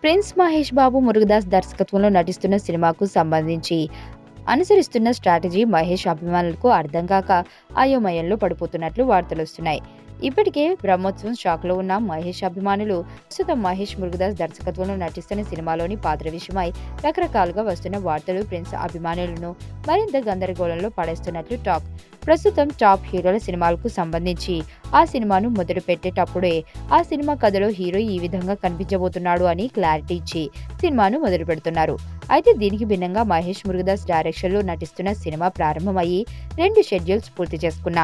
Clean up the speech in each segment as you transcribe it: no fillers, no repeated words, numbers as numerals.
Prince Mahesh Babu Murugadoss దర్శకత్వంలో నటిస్తున్న సినిమాకు సంబంధించి అనుసరిస్తున్న స్ట్రాటజీ మహేష్ అభిమానులకు అర్థం కాక అయోమయంలో పడిపోతున్నట్లు వార్తలొస్తున్నాయి. ఇప్పటికే బ్రహ్మోత్సవం షాక్లో ఉన్న మహేష్ అభిమానులు ప్రస్తుతం మహేష్ మురుగదాస్ దర్శకత్వంలో నటిస్తున్న సినిమాలోని పాత్ర విషయమై రకరకాలుగా వస్తున్న వార్తలు ప్రిన్స్ అభిమానులను మరింత గందరగోళంలో పడేస్తున్నట్లు టాక్. ప్రస్తుతం టాప్ హీరోల సినిమాలకు సంబంధించి ఆ సినిమాను మొదలు పెట్టేటప్పుడే ఆ సినిమా కథలో హీరో ఈ విధంగా కనిపించబోతున్నాడు అని క్లారిటీ ఇచ్చి సినిమాను మొదలు పెడుతున్నారు. అయితే దీనికి భిన్నంగా మహేష్ మురుగదాస్ డైరెక్షన్లో నటిస్తున్న సినిమా ప్రారంభమయ్యి 2 షెడ్యూల్స్ పూర్తి చేసుకున్న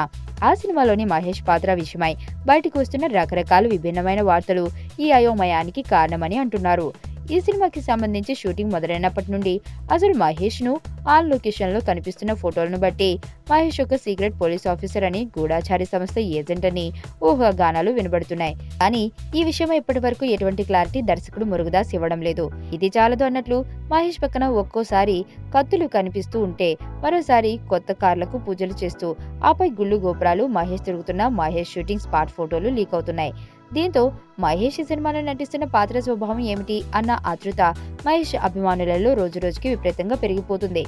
ఆ సినిమాలోని మహేష్ పాత్ర విషయమై బయటకు వస్తున్న రకరకాల విభిన్నమైన వార్తలు ఈ అయోమయానికి కారణమని అంటున్నారు. ఈ సినిమాకి సంబంధించి షూటింగ్ మొదలైనప్పటి నుండి అసలు మహేష్ ను ఆన్ లొకేషన్ లో కనిపిస్తున్న ఫోటోలను బట్టి మహేష్ ఒక సీక్రెట్ పోలీస్ ఆఫీసర్ అని, గూఢాచారి సంస్థ ఏజెంట్ అని ఊహాగానాలు వినబడుతున్నాయి. కానీ ఈ విషయం ఇప్పటి వరకు ఎటువంటి క్లారిటీ దర్శకుడు మురుగదాస్ ఇవ్వడం లేదు. ఇది చాలదు అన్నట్లు మహేష్ పక్కన ఒక్కోసారి కత్తులు కనిపిస్తూ ఉంటే మరోసారి కొత్త కార్లకు పూజలు చేస్తూ ఆపై గుళ్ళు గోపురాలు మహేష్ తిరుగుతున్న మహేష్ షూటింగ్ స్పాట్ ఫోటోలు లీక్ అవుతున్నాయి. దీంతో మహేష్ ఈ సినిమాలో నటిస్తున్న పాత్ర స్వభావం ఏమిటి అన్న ఆతృత మహేష్ అభిమానులలో రోజురోజుకి విపరీతంగా పెరిగిపోతుంది.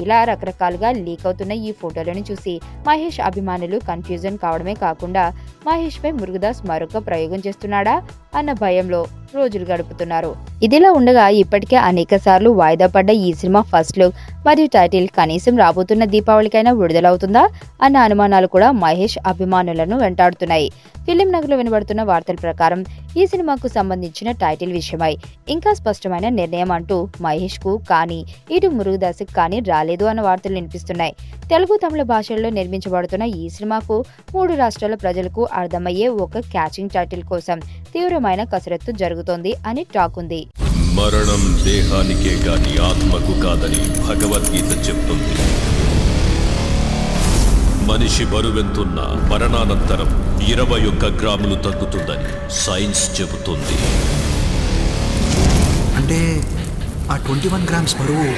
ఇలా రకరకాలుగా లీక్ అవుతున్న ఈ ఫోటోలను చూసి మహేష్ అభిమానులు కన్ఫ్యూజన్ కావడమే కాకుండా మహేష్ పై మురుగదాస్ మరొక ప్రయోగం చేస్తున్నాడా అన్న భయంలో రోజులు గడుపుతున్నారు. ఇదిలా ఉండగా ఇప్పటికే అనేక సార్లు వాయిదా పడ్డ ఈ సినిమా ఫస్ట్ లుక్ మరియు టైటిల్ కనీసం రాబోతున్న దీపావళికైనా విడుదలవుతుందా అన్న అనుమానాలు కూడా మహేష్ అభిమానులను వెంటాడుతున్నాయి. ఫిలిం నగర్లో వినబడుతున్న వార్తల ప్రకారం ఈ సినిమాకు సంబంధించిన టైటిల్ విషయమై ఇంకా స్పష్టమైన నిర్ణయం అంటూ మహేష్ కు కానీ ఇటు మురుగదాస్ కానీ రాలేదు అన్న వార్తలు వినిపిస్తున్నాయి. తెలుగు, తమిళ భాషల్లో నిర్మించబడుతున్న ఈ సినిమాకు 3 రాష్ట్రాల ప్రజలకు అర్థమయ్యే ఒక క్యాచింగ్ టైటిల్ కోసం తీవ్రమైన కసరత్తు జరుగుతోంది అని టాక్ ఉంది. మరణం దేహానికే గాని ఆత్మకు కాదని భగవద్గీత చెప్తుంది. మనిషి బరువెంతున్న మరణానంతరం 21 గ్రాములు తగ్గుతుందని సైన్స్ చెబుతుంది. అంటే ఆ 21 గ్రామ్స్ బరువు